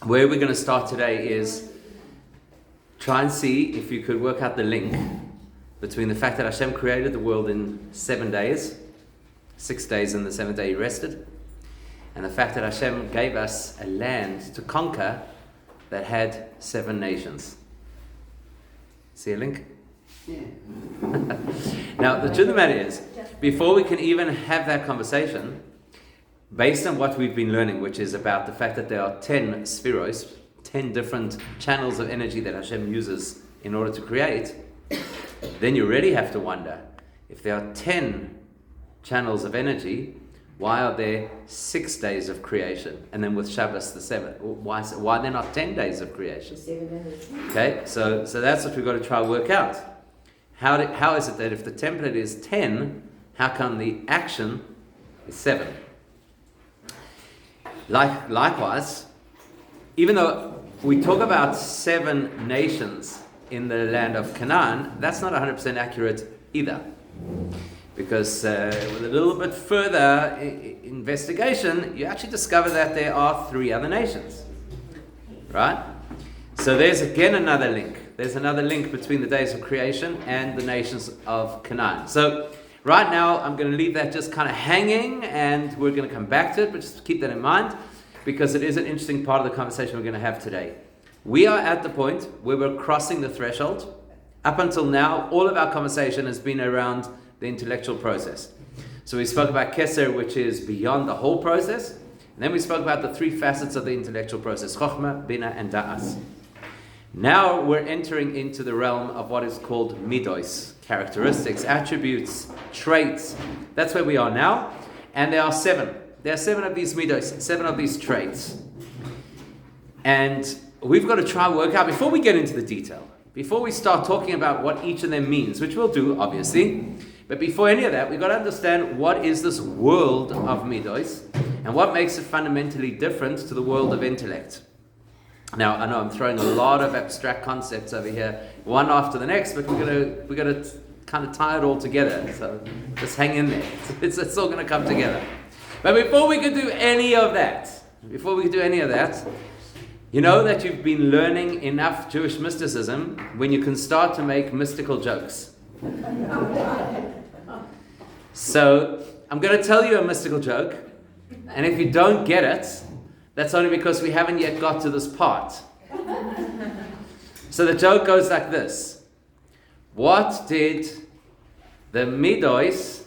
Where we're going to start today is try and see if you could work out the link between the fact that Hashem created the world in 7 days, 6 days and the 7th day he rested, and the fact that Hashem gave us a land to conquer that had 7 nations. See a link? Yeah. Now, the truth of the matter is, before we can even have that conversation, based on what we've been learning, which is about the fact that there are 10 spheros, 10 different channels of energy that Hashem uses in order to create, then you really have to wonder, if there are 10 channels of energy, why are there 6 days of creation? And then with Shabbos the 7th, why are there not 10 days of creation? Okay, so that's what we've got to try and work out. How is it that if the template is 10, how come the action is 7? Likewise, even though we talk about 7 nations in the land of Canaan, that's not 100% accurate either. Because with a little bit further investigation, you actually discover that there are 3 other nations. Right? So there's again another link. There's another link between the days of creation and the nations of Canaan. So right now, I'm going to leave that just kind of hanging, and we're going to come back to it, but just keep that in mind, because it is an interesting part of the conversation we're going to have today. We are at the point where we're crossing the threshold. Up until now, all of our conversation has been around the intellectual process. So we spoke about Keser, which is beyond the whole process, and then we spoke about the 3 facets of the intellectual process, Chokhmah, Bina, and Da'as. Now we're entering into the realm of what is called Middos, characteristics, attributes, traits. That's where we are now. And there are 7. There are 7 of these Middos, 7 of these traits. And we've got to try and work out, before we get into the detail, before we start talking about what each of them means, which we'll do, obviously, but before any of that, we've got to understand what is this world of Middos and what makes it fundamentally different to the world of intellect. Now, I know I'm throwing a lot of abstract concepts over here, one after the next, but we're gonna kind of tie it all together. So just hang in there. It's all going to come together. But before we can do any of that, you know that you've been learning enough Jewish mysticism when you can start to make mystical jokes. So I'm going to tell you a mystical joke, and if you don't get it, that's only because we haven't yet got to this part. So the joke goes like this. What did the Middos,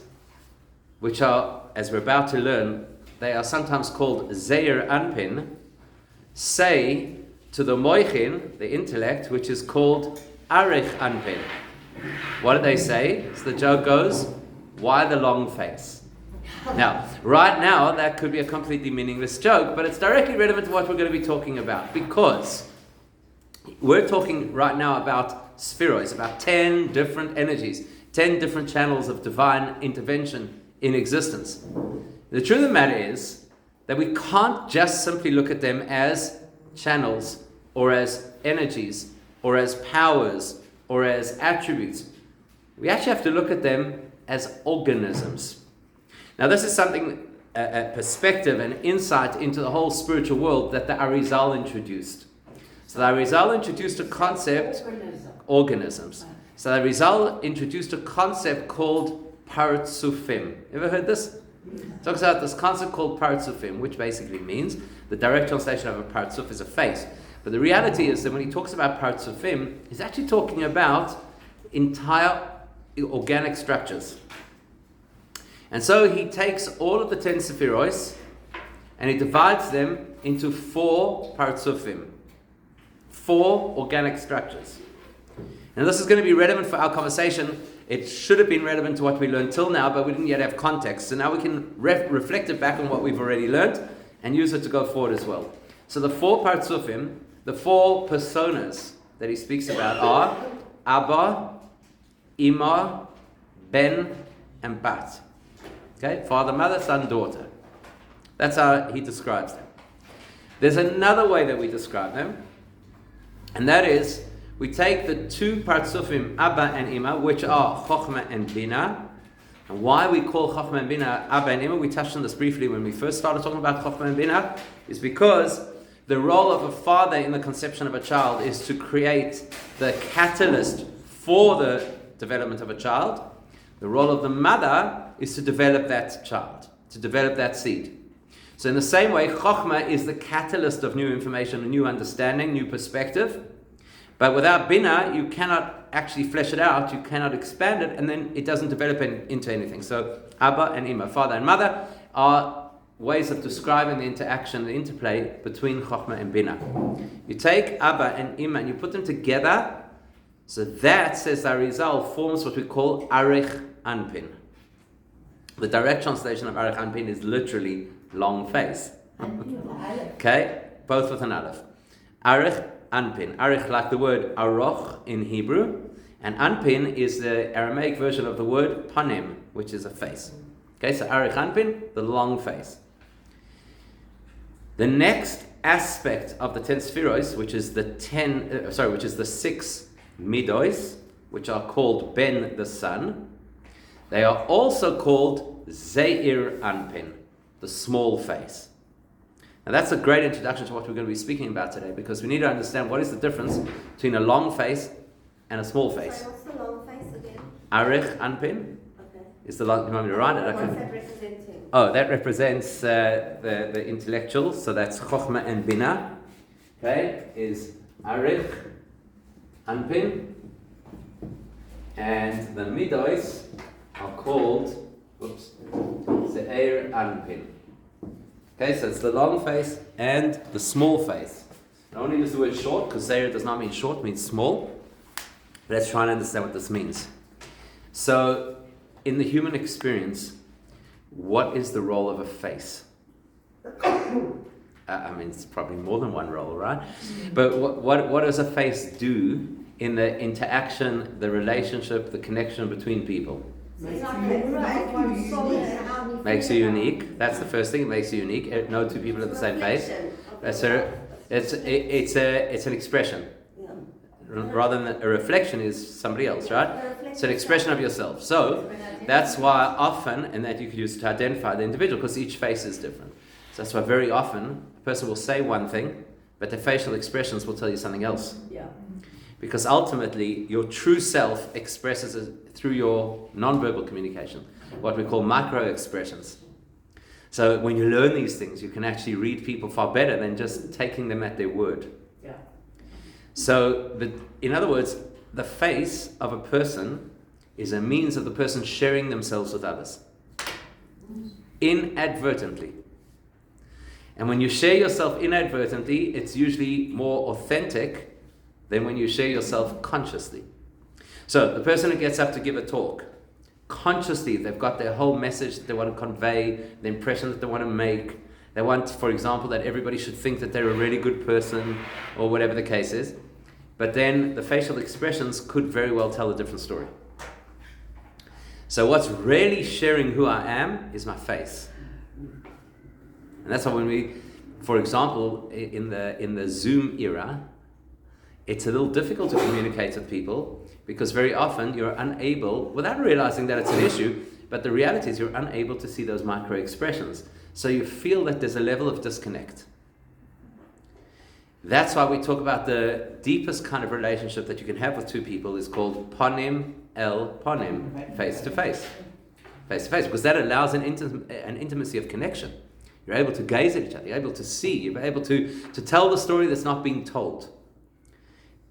which are, as we're about to learn, they are sometimes called Zeir Anpin, say to the Moichin, the intellect, which is called Arich Anpin? What did they say? So the joke goes, why the long face? Now, right now, that could be a completely meaningless joke, but it's directly relevant to what we're going to be talking about, because we're talking right now about spheroids, about 10 different energies, 10 different channels of divine intervention in existence. The truth of the matter is that we can't just simply look at them as channels, or as energies, or as powers, or as attributes. We actually have to look at them as organisms. Now, this is something, a perspective, an insight into the whole spiritual world that the Arizal introduced. So the Arizal introduced a concept, organisms. So the Arizal introduced a concept called Partsufim. Ever heard this? It talks about this concept called Partsufim, which basically means the direct translation of a Partsuf is a face. But the reality is that when he talks about Partsufim, he's actually talking about entire organic structures. And so he takes all of the 10 sephiros and he divides them into 4 partsufim, 4 organic structures. And this is going to be relevant for our conversation. It should have been relevant to what we learned till now, but we didn't yet have context. So now we can reflect it back on what we've already learned and use it to go forward as well. So the 4 partsufim, the 4 personas that he speaks about are Abba, Ima, Ben, and Bat. Okay, father, mother, son, daughter. That's how he describes them. There's another way that we describe them, and that is, we take the 2 partsufim, Abba and Ima, which are Chokhmah and Bina. And why we call Chokhmah and Bina Abba and Ima, we touched on this briefly when we first started talking about Chokhmah and Bina, is because the role of a father in the conception of a child is to create the catalyst for the development of a child. The role of the mother is to develop that child, to develop that seed. So in the same way, Chokhmah is the catalyst of new information, new understanding, new perspective. But without Bina, you cannot actually flesh it out, you cannot expand it, and then it doesn't develop into anything. So Abba and Ima, father and mother, are ways of describing the interaction, the interplay between Chokhmah and Bina. You take Abba and Ima and you put them together, so that, says the Arizal, forms what we call Arich Anpin. The direct translation of Arich Anpin is literally long face. Okay? Both with an aleph. Arich Anpin. Arich, like the word aroch in Hebrew, and Anpin is the Aramaic version of the word panim, which is a face. Okay, so Arich Anpin, the long face. The next aspect of the 10 spheros, which is the 6 Middos, which are called Ben, the sun, they are also called Zeir Anpin, the small face. Now that's a great introduction to what we're going to be speaking about today, because we need to understand what is the difference between a long face and a small face. Sorry, what's the long face again? Arich Anpin is the long. You want me to write it? What's that representing? Oh, that represents the intellectuals. So that's Chokhmah and Bina. Okay, is Arich Anpin, and the Middos are called Zeir Anpin. Okay, so it's the long face and the small face. I only use the word short because Zeir does not mean short, it means small. Let's try and understand what this means. So, in the human experience, what is the role of a face? I mean, it's probably more than one role, right? But what does a face do in the interaction, the relationship, the connection between people? Makes you unique. That's the first thing. It makes you unique. No two people have the same face. It's an expression. Rather than a reflection is somebody else, right? It's an expression of yourself. So that's why often, and that you could use to identify the individual, because each face is different. So that's why very often a person will say one thing, but their facial expressions will tell you something else. Yeah. Because ultimately, your true self expresses it through your non-verbal communication, what we call micro-expressions. So when you learn these things, you can actually read people far better than just taking them at their word. Yeah. So, in other words, the face of a person is a means of the person sharing themselves with others. Inadvertently. And when you share yourself inadvertently, it's usually more authentic than when you share yourself consciously. So the person who gets up to give a talk, consciously they've got their whole message that they want to convey, the impression that they want to make. They want, for example, that everybody should think that they're a really good person, or whatever the case is. But then the facial expressions could very well tell a different story. So what's really sharing who I am is my face. And that's why when we, for example, in the Zoom era, it's a little difficult to communicate with people because very often you're unable, without realizing that it's an issue, but the reality is you're unable to see those micro expressions. So you feel that there's a level of disconnect. That's why we talk about the deepest kind of relationship that you can have with two people is called panim el panim, face to face. Face to face, because that allows an intimacy of connection. You're able to gaze at each other, you're able to see, you're able to tell the story that's not being told.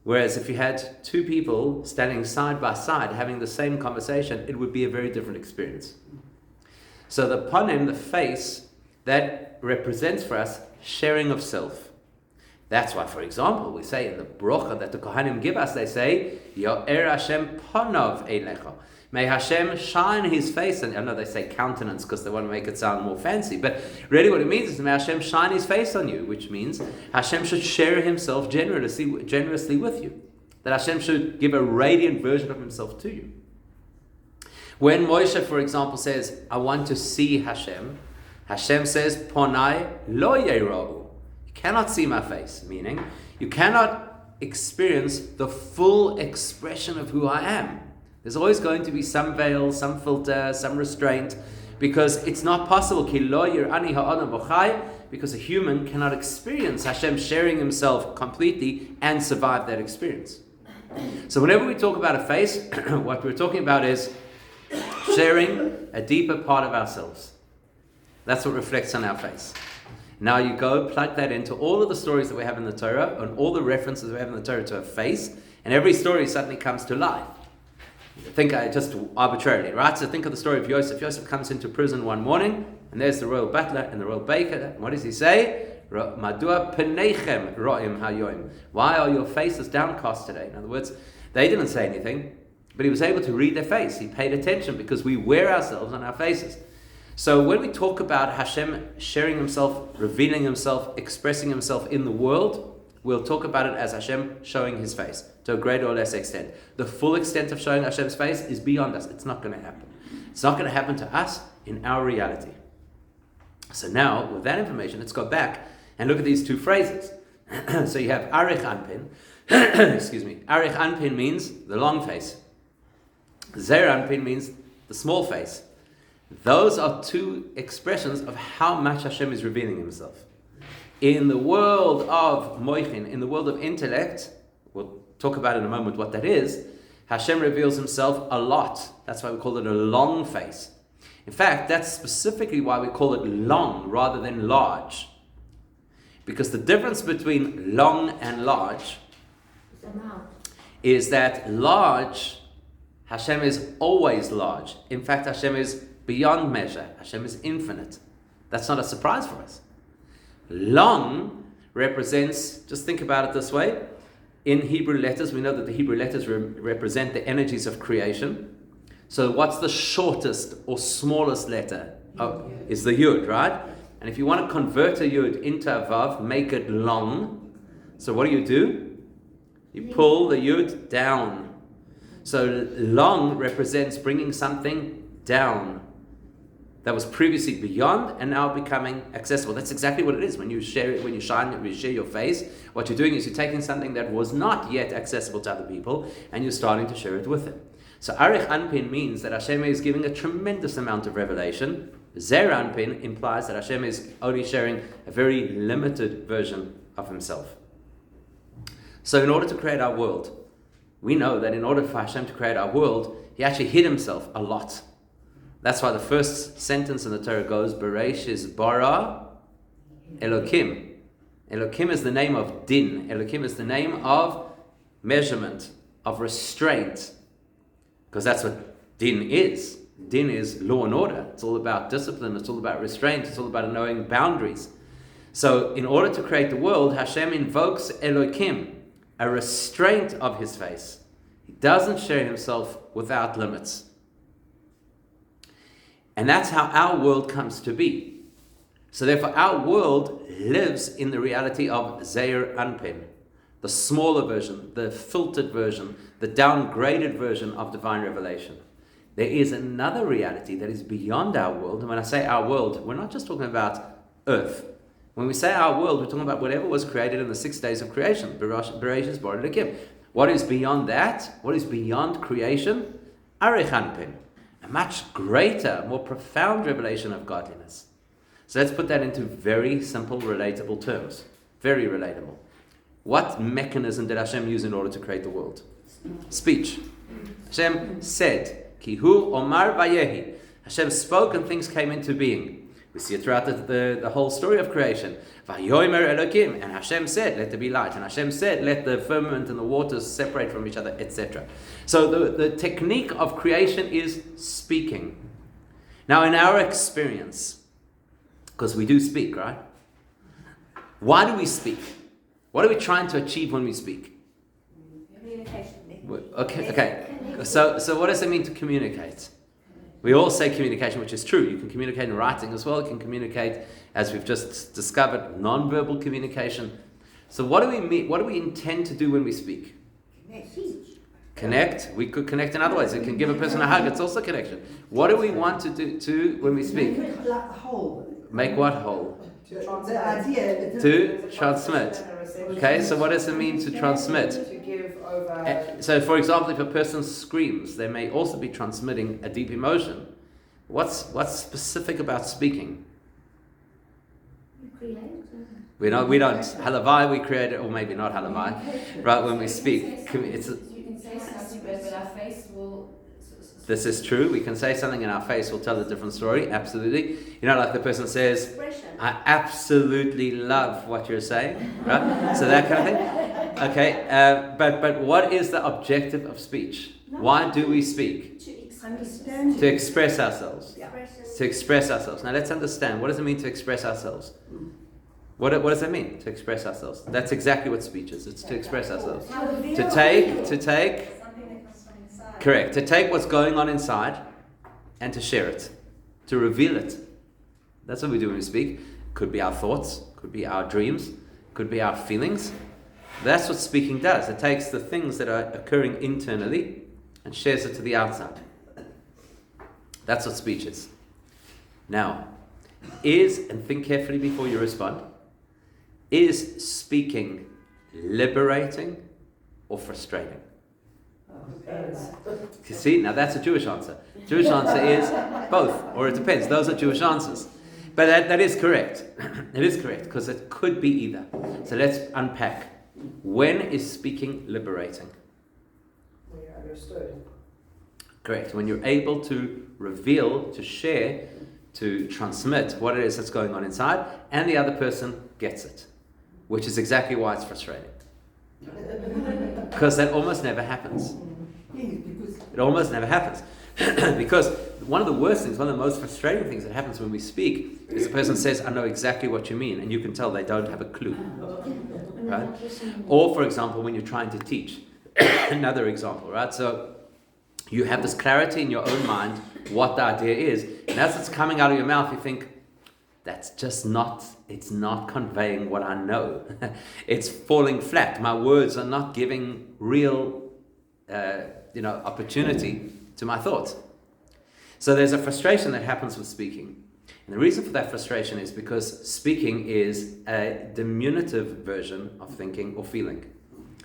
Whereas if you had two people standing side by side having the same conversation, it would be a very different experience. So the panim, the face, that represents for us sharing of self. That's why, for example, we say in the brocha that the Kohanim give us, they say, Yo'er Hashem panav eilecha. May Hashem shine His face, and I know they say countenance because they want to make it sound more fancy, but really what it means is may Hashem shine His face on you, which means Hashem should share Himself generously with you. That Hashem should give a radiant version of Himself to you. When Moshe, for example, says, I want to see Hashem, Hashem says, Ponai lo yerau. You cannot see my face, meaning you cannot experience the full expression of who I am. There's always going to be some veil, some filter, some restraint, Because it's not possible, ki lo yir'ani ha'adam v'chai, because a human cannot experience Hashem sharing himself completely and survive that experience. So whenever we talk about a face, what we're talking about is sharing a deeper part of ourselves. That's what reflects on our face. Now you go plug that into all of the stories that we have in the Torah and all the references we have in the Torah to a face, and every story suddenly comes to life. Think just arbitrarily, right? So think of the story of Yosef. Yosef comes into prison one morning, and there's the royal butler and the royal baker. And what does he say? Madua penechem ro'im hayoim. Why are your faces downcast today? In other words, they didn't say anything, but he was able to read their face. He paid attention because we wear ourselves on our faces. So when we talk about Hashem sharing himself, revealing himself, expressing himself in the world, we'll talk about it as Hashem showing his face to a greater or less extent. The full extent of showing Hashem's face is beyond us. It's not going to happen. It's not going to happen to us in our reality. So now, with that information, let's go back and look at these two phrases. So you have Arich Anpin. Excuse me. Arich Anpin means the long face. Zer Anpin means the small face. Those are two expressions of how much Hashem is revealing himself. In the world of moichin, in the world of intellect, we'll talk about in a moment what that is, Hashem reveals himself a lot. That's why we call it a long face. In fact, that's specifically why we call it long rather than large. Because the difference between long and large is that large, Hashem is always large. In fact, Hashem is beyond measure. Hashem is infinite. That's not a surprise for us. Long represents, just think about it this way, in Hebrew letters, we know that the Hebrew letters represent the energies of creation. So what's the shortest or smallest letter? Oh, is the Yud, right? And if you want to convert a Yud into a Vav, make it long. So what do? You pull the Yud down. So long represents bringing something down that was previously beyond and now becoming accessible. That's exactly what it is. When you share it, when you share your face, what you're doing is you're taking something that was not yet accessible to other people and you're starting to share it with them. So Arich Anpin means that Hashem is giving a tremendous amount of revelation. Zer Anpin implies that Hashem is only sharing a very limited version of himself. So in order to create our world, we know that in order for Hashem to create our world, he actually hid himself a lot. That's why the first sentence in the Torah goes, Bereshis bara Elokim. Elokim is the name of din. Elokim is the name of measurement, of restraint. Because that's what din is. Din is law and order. It's all about discipline. It's all about restraint. It's all about knowing boundaries. So in order to create the world, Hashem invokes Elokim, a restraint of his face. He doesn't share himself without limits. And that's how our world comes to be. So therefore our world lives in the reality of Zeir Anpin, the smaller version, the filtered version, the downgraded version of divine revelation. There is another reality that is beyond our world. And when I say our world, we're not just talking about earth. When we say our world, we're talking about whatever was created in the 6 days of creation. Bereshis bara Elokim. What is beyond that? What is beyond creation? Arich Anpin. A much greater, more profound revelation of godliness. So let's put that into very simple, relatable terms. Very relatable. What mechanism did Hashem use in order to create the world? Speech. Hashem said, Kihu Omar Vayehi. Hashem spoke and things came into being. We see it throughout the whole story of creation. Vayomer Elokim. And Hashem said, let there be light. And Hashem said, let the firmament and the waters separate from each other, etc. So the technique of creation is speaking. Now in our experience, because we do speak, right? Why do we speak? What are we trying to achieve when we speak? Communication. Okay. So what does it mean to communicate? We all say communication, which is true. You can communicate in writing as well. You can communicate, as we've just discovered, non-verbal communication. So what do we mean? What do we intend to do when we speak? Connect. We could connect in other ways. It can give a person a hug. It's also connection. What do we want to do when we speak? Make what whole? To transmit. Okay, so what does it mean to transmit? So for example, if a person screams, they may also be transmitting a deep emotion. What's specific about speaking? You create. We don't halavai, we create it, or maybe not halavai, right? When we speak, You can say something, but our face will. this is true. We can say something and our face will tell a different story. Absolutely. Like the person says, Expression. I absolutely love what you're saying, right? So that kind of thing. Okay, but what is the objective of speech? Why do we speak? Understand. To express ourselves. Yeah. To express ourselves. Now let's understand. What does it mean to express ourselves? What does that mean? To express ourselves. That's exactly what speech is. It's to express ourselves. To take. Correct. To take what's going on inside and to share it. To reveal it. That's what we do when we speak. Could be our thoughts. Could be our dreams. Could be our feelings. That's what speaking does. It takes the things that are occurring internally and shares it to the outside. That's what speech is. Now, and think carefully before you respond, is speaking liberating or frustrating? You see, now that's a Jewish answer. Jewish answer is both, or it depends. Those are Jewish answers. But that is correct. It is correct, because it could be either. So let's unpack. When is speaking liberating? When you're understood. Correct. When you're able to reveal, to share, to transmit what it is that's going on inside, and the other person gets it. Which is exactly why it's frustrating. Because that almost never happens. It almost never happens. Because one of the worst things, one of the most frustrating things that happens when we speak is the person says, I know exactly what you mean, and you can tell they don't have a clue. Right? Or, for example, when you're trying to teach. Another example, right? So you have this clarity in your own mind what the idea is, and as it's coming out of your mouth, you think, that's just it's not conveying what I know. It's falling flat. My words are not giving real, opportunity to my thoughts. So there's a frustration that happens with speaking. And the reason for that frustration is because speaking is a diminutive version of thinking or feeling.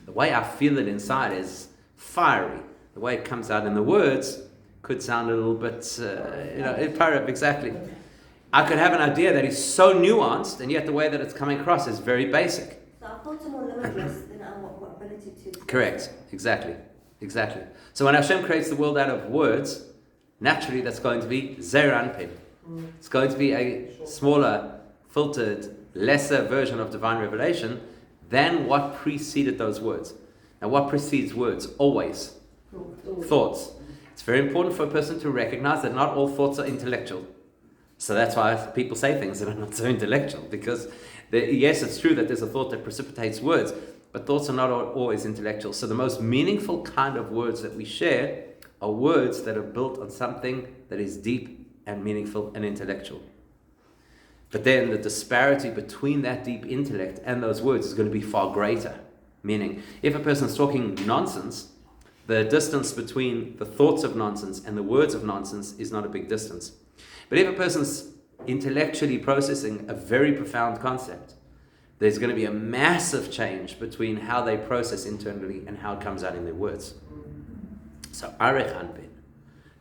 The way I feel it inside is fiery. The way it comes out in the words could sound a little bit, exactly. I could have an idea that is so nuanced, and yet the way that it's coming across is very basic. So our thoughts are more limitless than our ability to. Correct. Exactly. So when Hashem creates the world out of words, naturally that's going to be Zeir Anpin. It's going to be a smaller, filtered, lesser version of divine revelation than what preceded those words. Now, what precedes words? Always. Thoughts. It's very important for a person to recognize that not all thoughts are intellectual. So that's why people say things that are not so intellectual, because yes, it's true that there's a thought that precipitates words, but thoughts are not always intellectual. So the most meaningful kind of words that we share are words that are built on something that is deep and meaningful and intellectual. But then the disparity between that deep intellect and those words is going to be far greater. Meaning, if a person's talking nonsense, the distance between the thoughts of nonsense and the words of nonsense is not a big distance. But if a person's intellectually processing a very profound concept, there's going to be a massive change between how they process internally and how it comes out in their words. So Arech Anpin,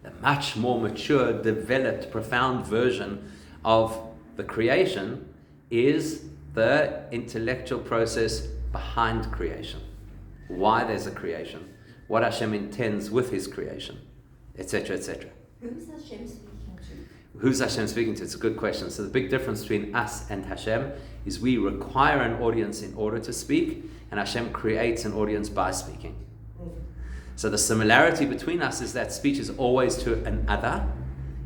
the much more mature, developed, profound version of the creation, is the intellectual process behind creation. Why there's a creation, what Hashem intends with His creation, etc., etc. Who's Hashem speaking to? Who's Hashem speaking to? It's a good question. So the big difference between us and Hashem is we require an audience in order to speak, and Hashem creates an audience by speaking. So the similarity between us is that speech is always to an other,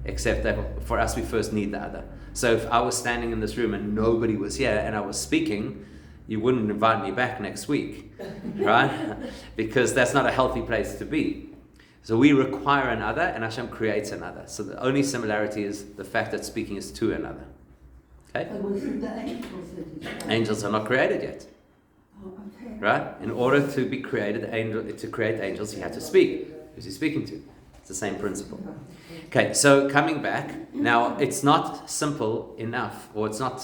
except that for us we first need the other. So if I was standing in this room and nobody was here and I was speaking, you wouldn't invite me back next week, right? Because that's not a healthy place to be. So we require another, and Hashem creates another. So the only similarity is the fact that speaking is to another. Okay? Angels are not created yet. Right? In order to be created, to create angels, you have to speak. Who's he speaking to? It's the same principle. Okay, so coming back, now it's not simple enough, or it's not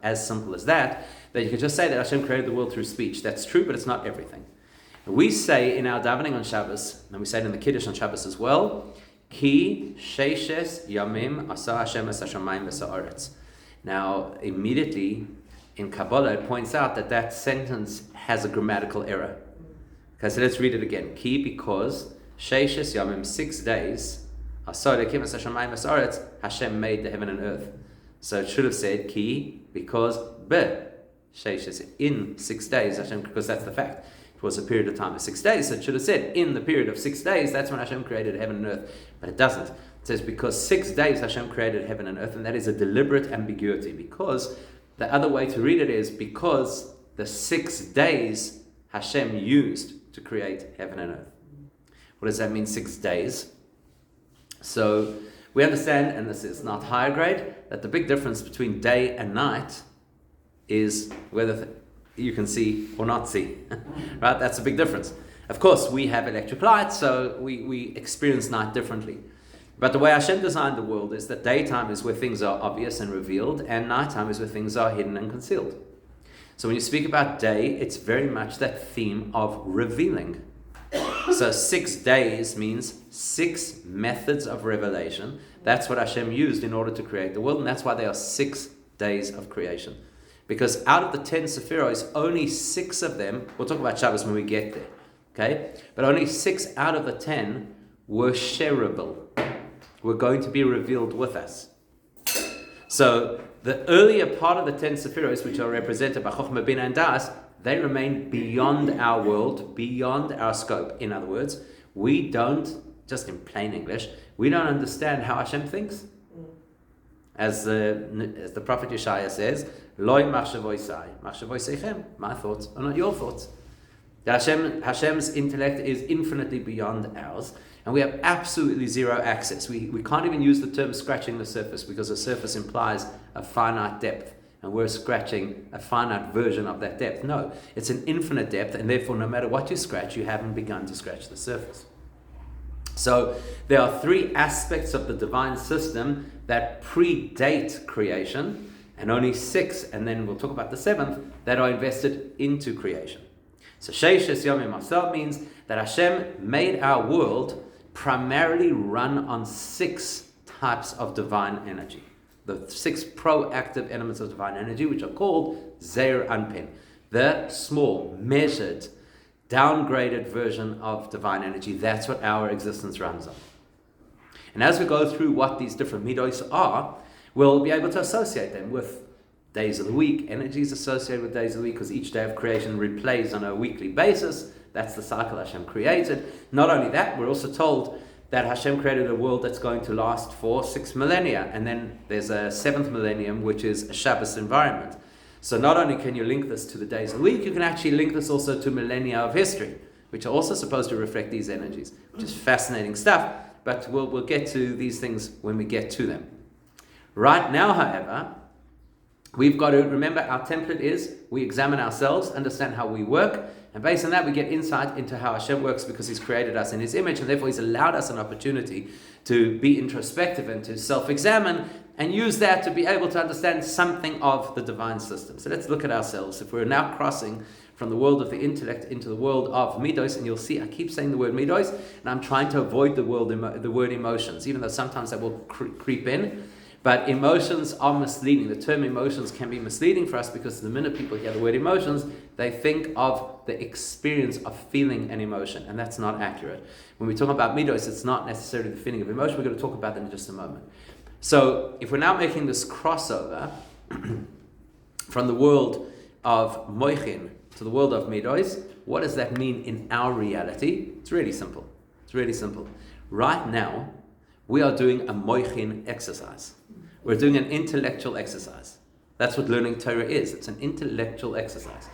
as simple as that you can just say that Hashem created the world through speech. That's true, but it's not everything. We say in our davening on Shabbos, and we say it in the Kiddush on Shabbos as well, Ki sheishes yamim asa Hashem es hashamayim v'sa'aretz. Now, immediately in Kabbalah, it points out that sentence has a grammatical error. Okay, so let's read it again. Ki, because sheishes yamim, 6 days, asa Elokim es hashamayim v'sa'aretz, Hashem made the heaven and earth. So it should have said ki, because be sheishes, in 6 days, Hashem, because that's the fact. It was a period of time of 6 days, so it should have said, in the period of 6 days, that's when Hashem created heaven and earth. But it doesn't. It says, because 6 days Hashem created heaven and earth, and that is a deliberate ambiguity, because the other way to read it is, because the 6 days Hashem used to create heaven and earth. What does that mean, 6 days? So, we understand, and this is not higher grade, that the big difference between day and night is whether you can see or not see. Right? That's a big difference. Of course, we have electric light, so we experience night differently. But the way Hashem designed the world is that daytime is where things are obvious and revealed, and nighttime is where things are hidden and concealed. So when you speak about day, it's very much that theme of revealing. So 6 days means 6 methods of revelation. That's what Hashem used in order to create the world, and that's why there are 6 days of creation. Because out of the 10 Sephiros, only 6 of them, we'll talk about Shabbos when we get there, okay? But only 6 out of the 10 were shareable, were going to be revealed with us. So the earlier part of the 10 Sephiros, which are represented by Chochmah, Bina, and Das, they remain beyond our world, beyond our scope. In other words, we don't, just in plain English, we don't understand how Hashem thinks. As the prophet Yeshaya says, Loi machshavoisai, machshavoiseichem, my thoughts are not your thoughts. Hashem's intellect is infinitely beyond ours, and we have absolutely zero access. We can't even use the term scratching the surface, because the surface implies a finite depth, and we're scratching a finite version of that depth. No, it's an infinite depth, and therefore no matter what you scratch, you haven't begun to scratch the surface. So there are 3 aspects of the divine system that predate creation, and only 6, and then we'll talk about the 7th, that are invested into creation. So Sheishes Yomim Asar means that Hashem made our world primarily run on 6 types of divine energy. The 6 proactive elements of divine energy, which are called Zeir Anpin, the small, measured, downgraded version of divine energy. That's what our existence runs on. And as we go through what these different middos are, we'll be able to associate them with days of the week. Energy is associated with days of the week because each day of creation replays on a weekly basis. That's the cycle Hashem created. Not only that, we're also told that Hashem created a world that's going to last for 6 millennia. And then there's a 7th millennium, which is a Shabbos environment. So not only can you link this to the days of the week, you can actually link this also to millennia of history, which are also supposed to reflect these energies, which is fascinating stuff. But we'll get to these things when we get to them. Right now, however, we've got to remember our template is we examine ourselves, understand how we work, and based on that we get insight into how Hashem works, because He's created us in His image, and therefore He's allowed us an opportunity to be introspective and to self-examine and use that to be able to understand something of the divine system. So let's look at ourselves. If we're now crossing from the world of the intellect into the world of Middos, and you'll see I keep saying the word Middos, and I'm trying to avoid the word emotions, even though sometimes that will creep in. But emotions are misleading. The term emotions can be misleading for us because the minute people hear the word emotions, they think of the experience of feeling an emotion, and that's not accurate. When we talk about Middos, it's not necessarily the feeling of emotion. We're going to talk about that in just a moment. So if we're now making this crossover from the world of Moichin to the world of Middos, what does that mean in our reality? It's really simple. Right now, we are doing a Moichin exercise. We're doing an intellectual exercise. That's what learning Torah is. It's an intellectual exercise.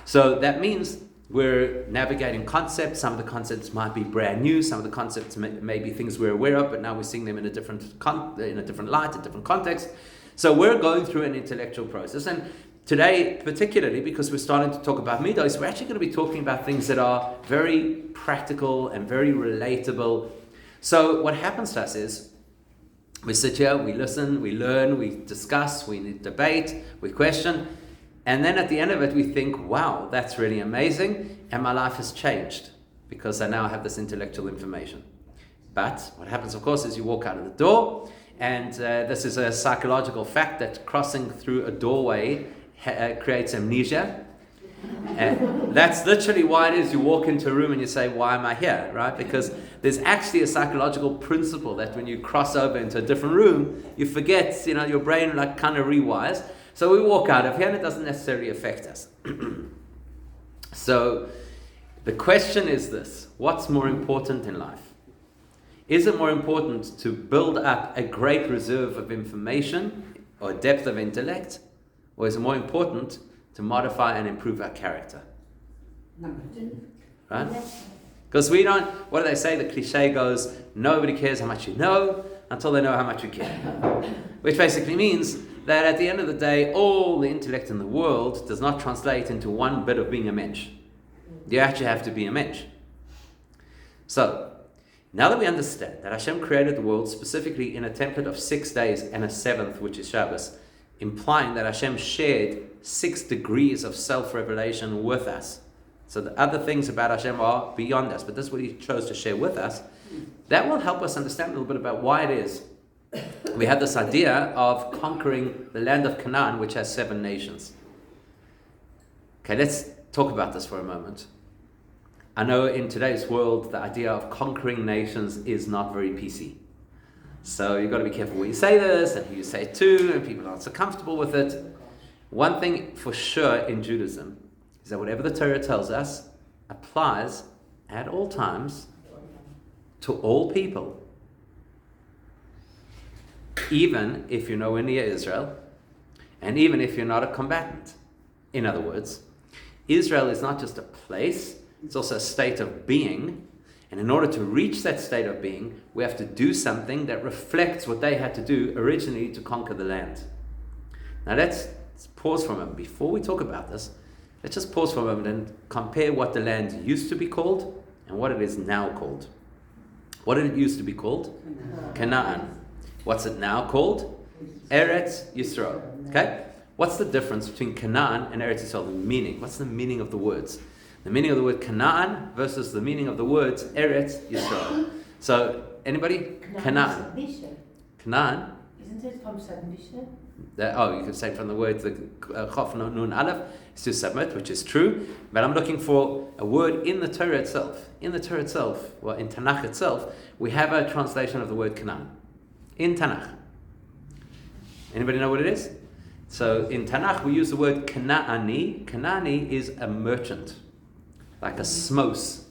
So that means we're navigating concepts. Some of the concepts might be brand new. Some of the concepts may be things we're aware of, but now we're seeing them in a different light, a different context. So we're going through an intellectual process. And today, particularly because we're starting to talk about Middos, we're actually going to be talking about things that are very practical and very relatable. So what happens to us is we sit here, we listen, we learn, we discuss, we debate, we question, and then at the end of it we think, wow, that's really amazing, and my life has changed because I now have this intellectual information. But what happens, of course, is you walk out of the door, and this is a psychological fact that crossing through a doorway creates amnesia. That's literally why it is you walk into a room and you say, why am I here, right? Because there's actually a psychological principle that when you cross over into a different room, you forget, your brain like kind of rewires. So we walk out of here and it doesn't necessarily affect us. So the question is this: what's more important in life? Is it more important to build up a great reserve of information or depth of intellect, or is it more important to modify and improve our character? Number two. Right? Because we don't, what do they say? The cliche goes, nobody cares how much you know until they know how much you care. Which basically means that at the end of the day, all the intellect in the world does not translate into one bit of being a mensch. You actually have to be a mensch. So, now that we understand that Hashem created the world specifically in a template of 6 days and a seventh, which is Shabbos, implying that Hashem shared 6 degrees of self-revelation with us. So the other things about Hashem are beyond us, but this is what He chose to share with us. That will help us understand a little bit about why it is we have this idea of conquering the land of Canaan, which has 7 nations. Okay, let's talk about this for a moment. I know in today's world, the idea of conquering nations is not very PC. So you've got to be careful where you say this and who you say it to, and people aren't so comfortable with it. One thing for sure in Judaism is that whatever the Torah tells us applies at all times to all people. Even if you're nowhere near Israel, and even if you're not a combatant. In other words, Israel is not just a place, it's also a state of being. And in order to reach that state of being, we have to do something that reflects what they had to do originally to conquer the land. Now let's pause for a moment. Before we talk about this, let's just pause for a moment and compare what the land used to be called and what it is now called. What did it used to be called? Canaan. What's it now called? Eretz Yisrael. Okay? What's the difference between Canaan and Eretz Yisrael? The meaning. What's the meaning of the words? The meaning of the word Canaan versus the meaning of the words Eretz Yisrael. So, anybody? Canaan. Canaan. Isn't it from submission? You could say from the word the Chof Nun Aleph is to submit, which is true. But I'm looking for a word in the Torah itself. In the Torah itself, well, in Tanakh itself, we have a translation of the word Canaan. In Tanakh. Anybody know what it is? So in Tanakh we use the word Kanaani. Kanaani is a merchant, like a smos,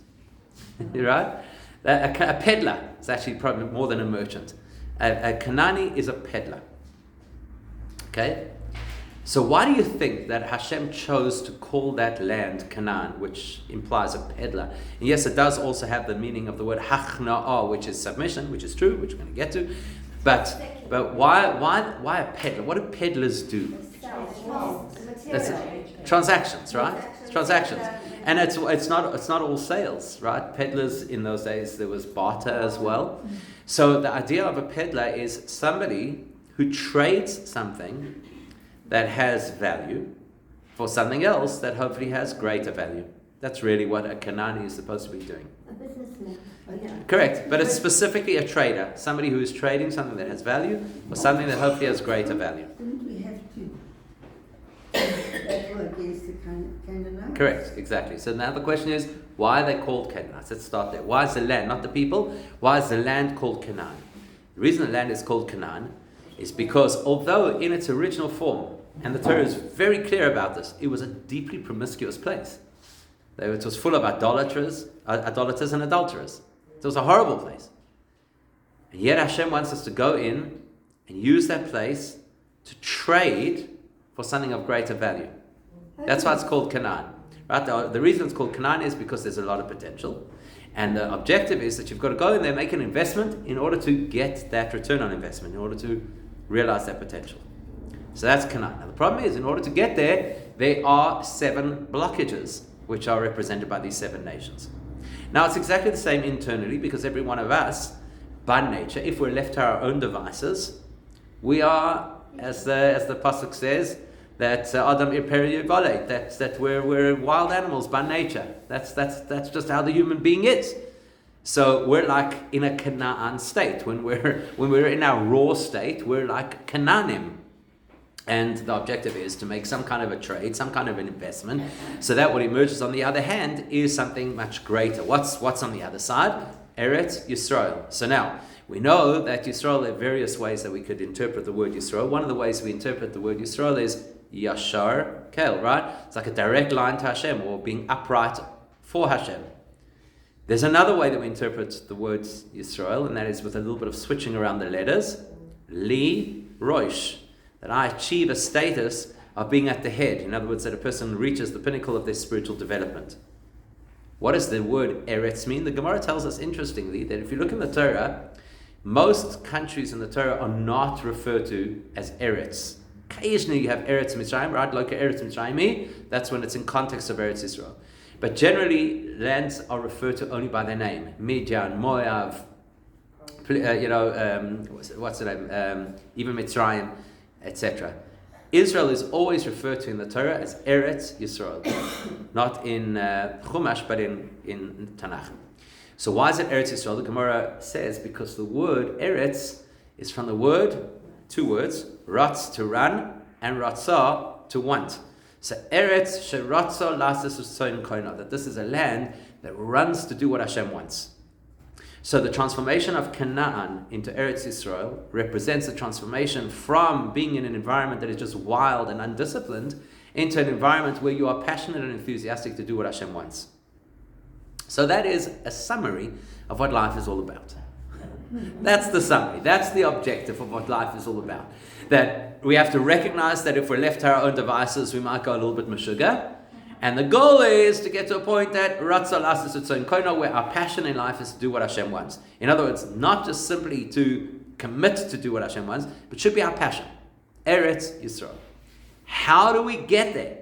right? A peddler is actually probably more than a merchant. A Kanaani is a peddler. Okay? So why do you think that Hashem chose to call that land Canaan, which implies a peddler? And yes, it does also have the meaning of the word Hachna'ah, which is submission, which is true, which we're going to get to. But why a peddler? What do peddlers do? That's it. Transactions, right? It's transactions. And it's not all sales, right? Peddlers in those days, there was barter as well. So the idea of a peddler is somebody who trades something that has value for something else that hopefully has greater value. That's really what a Canaani is supposed to be doing. A businessman. Correct, but it's specifically a trader, somebody who is trading something that has value or something that hopefully has greater value. Didn't we have to battle against the Canaanites? Correct, exactly. So now the question is, why are they called Canaanites? Let's start there. Why is the land, not the people, why is the land called Canaan? The reason the land is called Canaan is because although in its original form, and the Torah is very clear about this, it was a deeply promiscuous place. It was full of idolaters and adulterers. It was a horrible place. And yet Hashem wants us to go in and use that place to trade for something of greater value. That's why it's called Canaan. Right? The reason it's called Canaan is because there's a lot of potential. And the objective is that you've got to go in there, make an investment in order to get that return on investment, in order to realize that potential. So that's Canaan. Now the problem is, in order to get there, there are 7 blockages, which are represented by these 7 nations. Now it's exactly the same internally, because every one of us, by nature, if we're left to our own devices, we are, as the pasuk says, that Adam Iperi Yivale, that we're wild animals by nature. That's just how the human being is. So we're like in a Canaan state. When we're in our raw state, we're like Canaanim. And the objective is to make some kind of a trade, some kind of an investment, so that what emerges on the other hand is something much greater. What's on the other side? Eretz Yisrael. So now, we know that Yisrael, there are various ways that we could interpret the word Yisrael. One of the ways we interpret the word Yisrael is Yashar Kel, right? It's like a direct line to Hashem, or being upright for Hashem. There's another way that we interpret the word Yisrael, and that is with a little bit of switching around the letters. Li Rosh. That I achieve a status of being at the head. In other words, that a person reaches the pinnacle of their spiritual development. What does the word Eretz mean? The Gemara tells us, interestingly, that if you look in the Torah, most countries in the Torah are not referred to as Eretz. Occasionally you have Eretz Mitzrayim, right? Like Eretz Mitzrayim, that's when it's in context of Eretz Israel. But generally, lands are referred to only by their name. Midian, Moav, what's the name? Even Mitzrayim, etc. Israel is always referred to in the Torah as Eretz Yisrael, not in Chumash, but in Tanakh. So why is it Eretz Yisrael? The Gemara says because the word Eretz is from the word, two words, Ratz to run and Ratzah to want. So Eretz sheratza lasas usoin koina, that this is a land that runs to do what Hashem wants. So the transformation of Canaan into Eretz Yisrael represents the transformation from being in an environment that is just wild and undisciplined into an environment where you are passionate and enthusiastic to do what Hashem wants. So that is a summary of what life is all about. That's the summary. That's the objective of what life is all about. That we have to recognize that if we're left to our own devices, we might go a little bit meshuggah. And the goal is to get to a point that where our passion in life is to do what Hashem wants. In other words, not just simply to commit to do what Hashem wants, but should be our passion. Eretz Yisrael. How do we get there?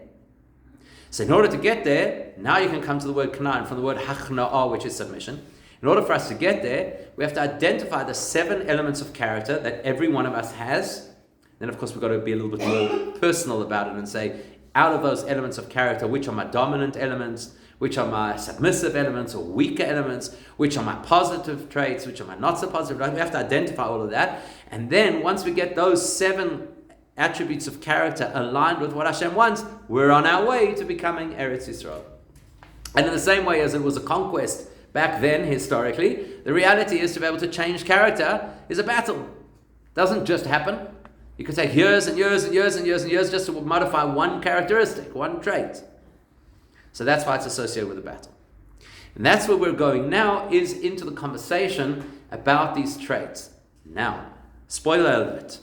So in order to get there, now you can come to the word Canaan from the word Hachna'ah, which is submission. In order for us to get there, we have to identify the 7 elements of character that every one of us has. Then of course we've got to be a little bit more personal about it and say, out of those elements of character, which are my dominant elements, which are my submissive elements or weaker elements, which are my positive traits, which are my not so positive traits. We have to identify all of that. And then once we get those 7 attributes of character aligned with what Hashem wants, we're on our way to becoming Eretz Yisrael. And in the same way as it was a conquest back then, historically, the reality is to be able to change character is a battle. It doesn't just happen. You could take years and years and years and years and years just to modify one characteristic, one trait. So that's why it's associated with a battle. And that's where we're going now, is into the conversation about these traits. Now, spoiler alert.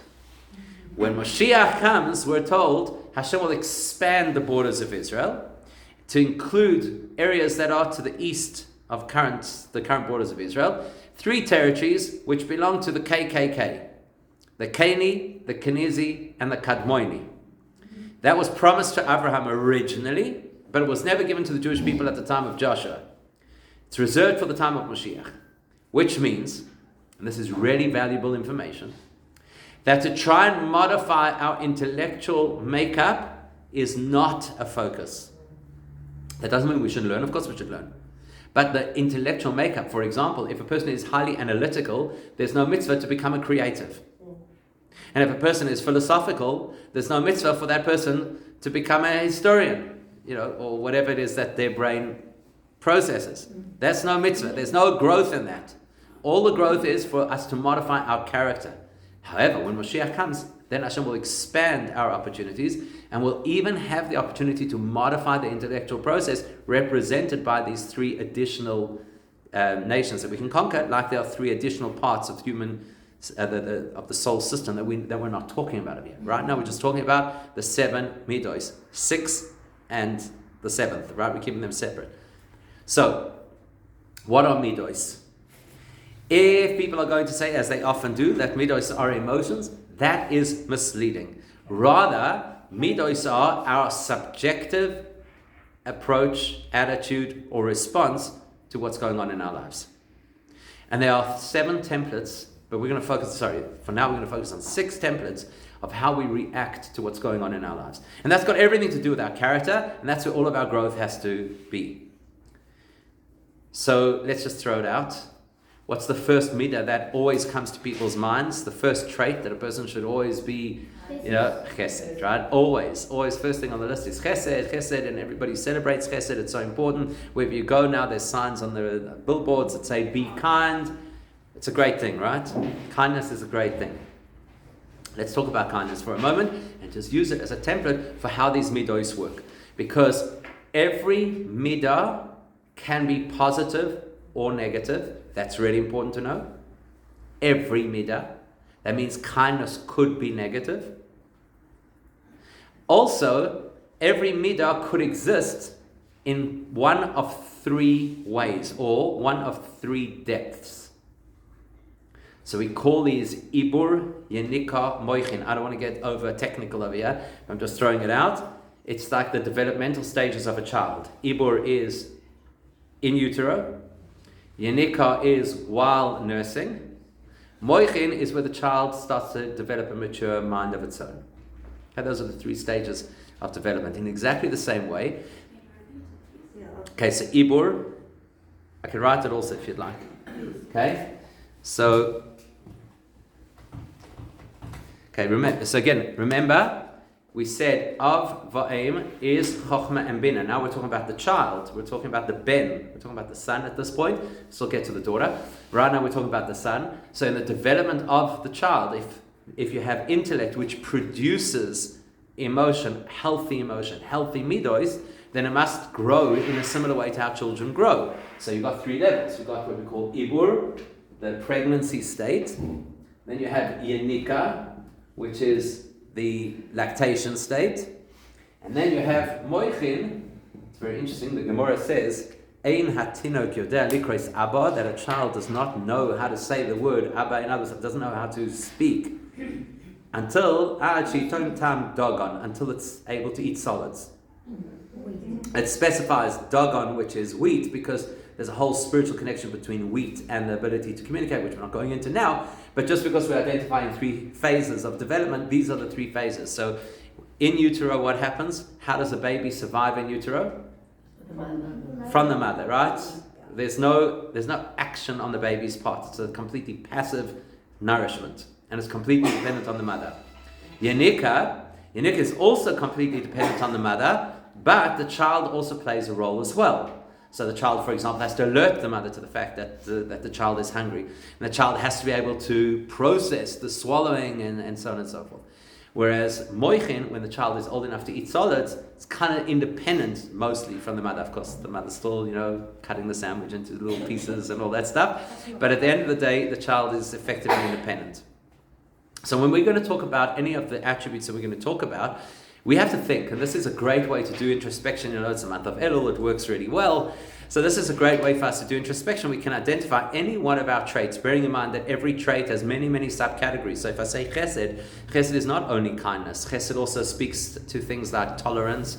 When Mashiach comes, we're told Hashem will expand the borders of Israel to include areas that are to the east of the current borders of Israel. 3 territories which belong to the KKK. The Keni, the Kenizi, and the Kadmoini. That was promised to Abraham originally, but it was never given to the Jewish people at the time of Joshua. It's reserved for the time of Mashiach, which means, and this is really valuable information, that to try and modify our intellectual makeup is not a focus. That doesn't mean we shouldn't learn. Of course we should learn. But the intellectual makeup, for example, if a person is highly analytical, there's no mitzvah to become a creative. And if a person is philosophical, there's no mitzvah for that person to become a historian, or whatever it is that their brain processes. That's no mitzvah. There's no growth in that. All the growth is for us to modify our character. However, when Mashiach comes, then Hashem will expand our opportunities and will even have the opportunity to modify the intellectual process represented by these 3 additional nations that we can conquer, like there are 3 additional parts of human of the soul system that we're not talking about it yet. Right now we're just talking about the 7 Middos, 6 and the 7th, right? We're keeping them separate. So, what are Middos? If people are going to say, as they often do, that Middos are emotions, that is misleading. Rather, Middos are our subjective approach, attitude, or response to what's going on in our lives. And there are 7 templates, but we're going to focus on 6 templates of how we react to what's going on in our lives. And that's got everything to do with our character, and that's where all of our growth has to be. So let's just throw it out. What's the first midah that always comes to people's minds? The first trait that a person should always be, chesed, right? Always first thing on the list is chesed, and everybody celebrates chesed. It's so important. Wherever you go now, there's signs on the billboards that say, be kind. It's a great thing, right? Kindness is a great thing. Let's talk about kindness for a moment and just use it as a template for how these middos work. Because every midah can be positive or negative. That's really important to know. Every midah. That means kindness could be negative. Also, every midah could exist in one of three ways, or one of three depths. So we call these ibur, yenika, moichin. I don't want to get over technical over here. I'm just throwing it out. It's like the developmental stages of a child. Ibur is in utero. Yenika is while nursing. Moichin is where the child starts to develop a mature mind of its own. Okay, those are the three stages of development in exactly the same way. Okay, so ibur, I can write it also if you'd like. Okay, so remember, we said Av Va'im is Chochmah and Bina. Now we're talking about the child. We're talking about the Ben. We're talking about the son at this point. Still get to the daughter. Right now we're talking about the son. So in the development of the child, if you have intellect which produces emotion, healthy middos, then it must grow in a similar way to how children grow. So you've got three levels. You've got what we call Ibur, the pregnancy state. Then you have Yenika, which is the lactation state. And then you have Moichin. It's very interesting. The Gemara says, Ein hatinok yodeh likros Abba, that a child does not know how to say the word Abba, in other words, doesn't know how to speak until until it's able to eat solids. It specifies dagon, which is wheat, because there's a whole spiritual connection between wheat and the ability to communicate, which we're not going into now. But just because we're identifying three phases of development, these are the three phases. So in utero, what happens? How does a baby survive in utero? From the mother, right? There's no action on the baby's part. It's a completely passive nourishment, and it's completely dependent on the mother. Yenika is also completely dependent on the mother, but the child also plays a role as well. So the child, for example, has to alert the mother to the fact that the child is hungry. And the child has to be able to process the swallowing and so on and so forth. Whereas moichin, when the child is old enough to eat solids, it's kind of independent mostly from the mother. Of course, the mother's still, cutting the sandwich into little pieces and all that stuff. But at the end of the day, the child is effectively independent. So when we're going to talk about any of the attributes that we're going to talk about, we have to think, and this is a great way to do introspection. It's a month of Elul, it works really well. So this is a great way for us to do introspection. We can identify any one of our traits, bearing in mind that every trait has many, many subcategories. So if I say chesed is not only kindness. Chesed also speaks to things like tolerance,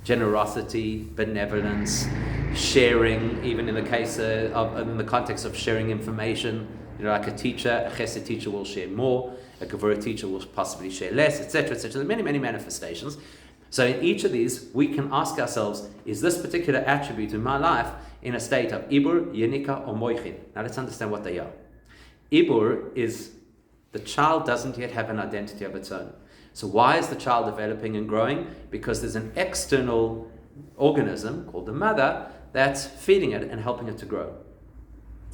generosity, benevolence, sharing, even in the case in the context of sharing information. Like a chesed teacher will share more. A Gevurah teacher will possibly share less, etc., etc. There are many, many manifestations. So in each of these, we can ask ourselves, is this particular attribute in my life in a state of Ibur, Yenika, or Moichin? Now let's understand what they are. Ibur is the child doesn't yet have an identity of its own. So why is the child developing and growing? Because there's an external organism called the mother that's feeding it and helping it to grow.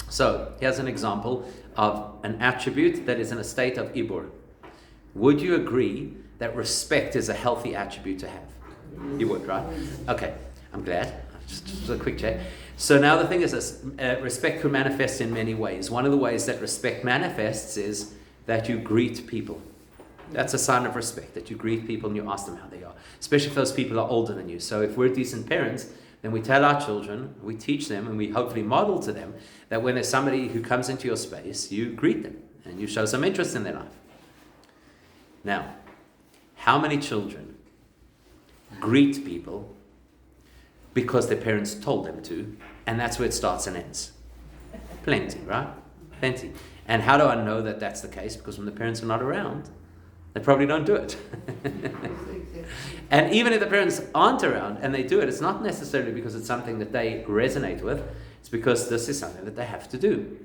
So here's an example of an attribute that is in a state of ibur. Would you agree that respect is a healthy attribute to have? You would, right? Okay, I'm glad. Just a quick check. So now the thing is this, respect can manifest in many ways. One of the ways that respect manifests is that you greet people. That's a sign of respect, that you greet people and you ask them how they are, especially if those people are older than you. So if we're decent parents, then we tell our children, we teach them, and we hopefully model to them that when there's somebody who comes into your space, you greet them and you show some interest in their life. Now, how many children greet people because their parents told them to, and that's where it starts and ends? Plenty, right? Plenty. And how do I know that that's the case? Because when the parents are not around, they probably don't do it. And even if the parents aren't around and they do it, it's not necessarily because it's something that they resonate with. It's because this is something that they have to do.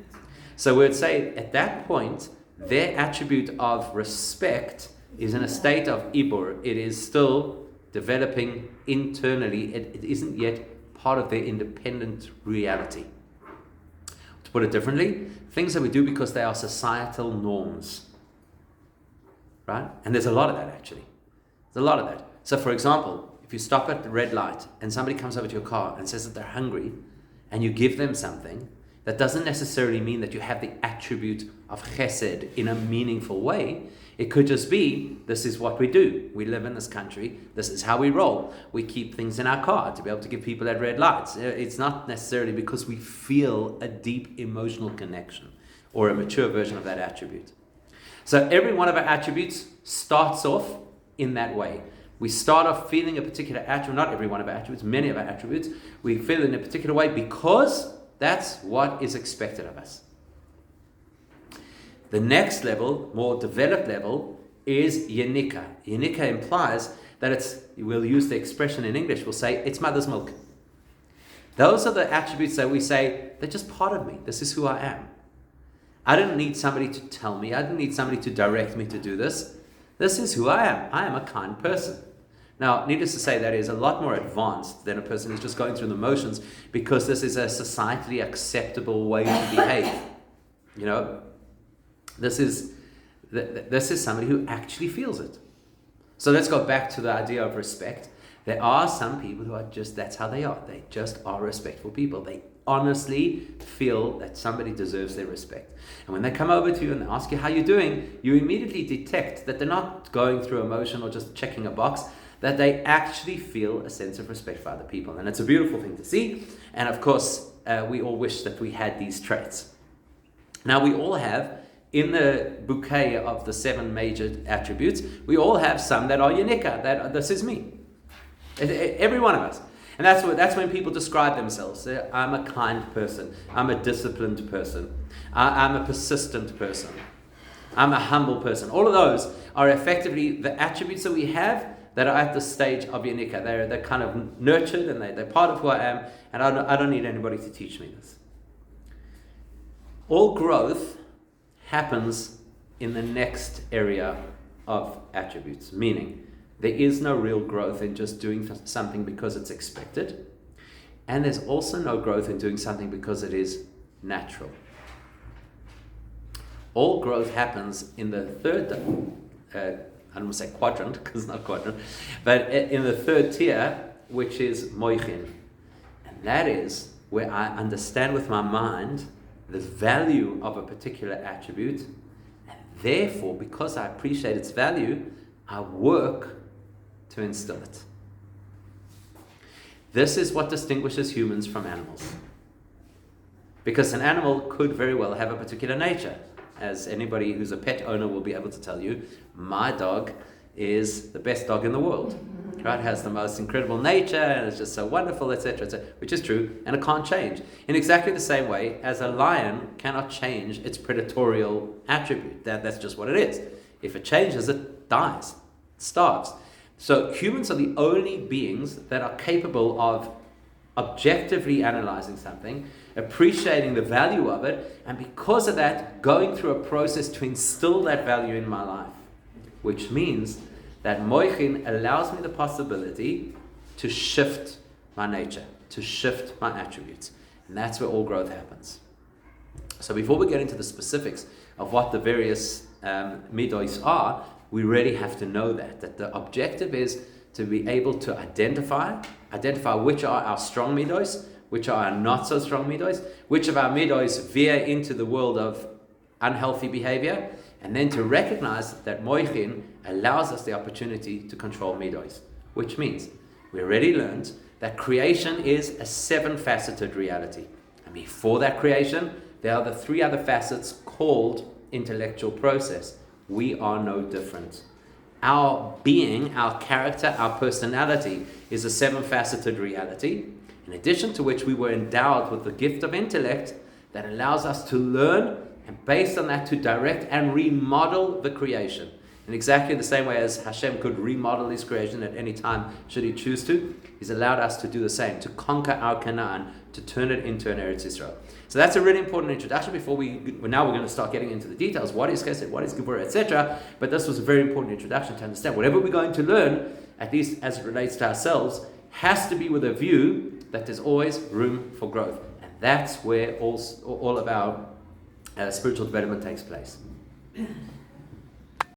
So we would say at that point, their attribute of respect is in a state of ibur. It is still developing internally. It isn't yet part of their independent reality. To put it differently, things that we do because they are societal norms. Right? And there's a lot of that actually. There's a lot of that. So for example, if you stop at the red light and somebody comes over to your car and says that they're hungry and you give them something, that doesn't necessarily mean that you have the attribute of chesed in a meaningful way. It could just be, this is what we do. We live in this country. This is how we roll. We keep things in our car to be able to give people at red lights. It's not necessarily because we feel a deep emotional connection or a mature version of that attribute. So every one of our attributes starts off in that way. We start off feeling a particular attribute, not every one of our attributes, many of our attributes, we feel in a particular way because that's what is expected of us. The next level, more developed level, is yenika. Yenika implies that it's, we'll use the expression in English, we'll say, it's mother's milk. Those are the attributes that we say, they're just part of me. This is who I am. I didn't need somebody to tell me. I didn't need somebody to direct me to do this. This is who I am. I am a kind person. Now, needless to say, that is a lot more advanced than a person who's just going through the motions, because this is a societally acceptable way to behave. You know, this is somebody who actually feels it. So let's go back to the idea of respect. There are some people who are just, that's how they are. They just are respectful people. They honestly feel that somebody deserves their respect. And when they come over to you and they ask you how you're doing, you immediately detect that they're not going through emotion or just checking a box, that they actually feel a sense of respect for other people. And it's a beautiful thing to see. And of course, we all wish that we had these traits. Now, we all have, in the bouquet of the 7 major attributes, we all have some that are yenika, that this is me. Every one of us. And that's when people describe themselves. I'm a kind person. I'm a disciplined person. I'm a persistent person. I'm a humble person. All of those are effectively the attributes that we have that are at the stage of yenika. They're kind of nurtured and they're part of who I am, and I don't need anybody to teach me this. All growth happens in the next area of attributes, meaning there is no real growth in just doing something because it's expected, and there's also no growth in doing something because it is natural. All growth happens in the third I don't want to say quadrant, because it's not quadrant, but in the third tier, which is moichin. And that is where I understand with my mind the value of a particular attribute, and therefore, because I appreciate its value, I work to instill it. This is what distinguishes humans from animals. Because an animal could very well have a particular nature. As anybody who's a pet owner will be able to tell you, my dog is the best dog in the world. Right? Has the most incredible nature and it's just so wonderful, etc., which is true, and it can't change. In exactly the same way as a lion cannot change its predatorial attribute. That's just what it is. If it changes, it dies, it starves. So humans are the only beings that are capable of objectively analyzing something, appreciating the value of it, and because of that, going through a process to instill that value in my life. Which means that moichin allows me the possibility to shift my nature, to shift my attributes. And that's where all growth happens. So before we get into the specifics of what the various middos are, we really have to know that the objective is to be able to identify which are our strong middos, which are our not so strong middos, which of our middos veer into the world of unhealthy behavior, and then to recognize that moichin allows us the opportunity to control middos, which means we already learned that creation is a 7-faceted reality. And before that creation, there are the 3 other facets called intellectual process. We are no different. Our being, our character, our personality is a 7-faceted reality, in addition to which we were endowed with the gift of intellect that allows us to learn, and based on that to direct and remodel the creation. In exactly the same way as Hashem could remodel His creation at any time, should He choose to, He's allowed us to do the same, to conquer our Canaan, to turn it into an Eretz Yisrael. So that's a really important introduction before now we're going to start getting into the details. What is Chesed, what is Gevurah, etc. But this was a very important introduction to understand. Whatever we're going to learn, at least as it relates to ourselves, has to be with a view that there's always room for growth. And that's where all of our spiritual development takes place.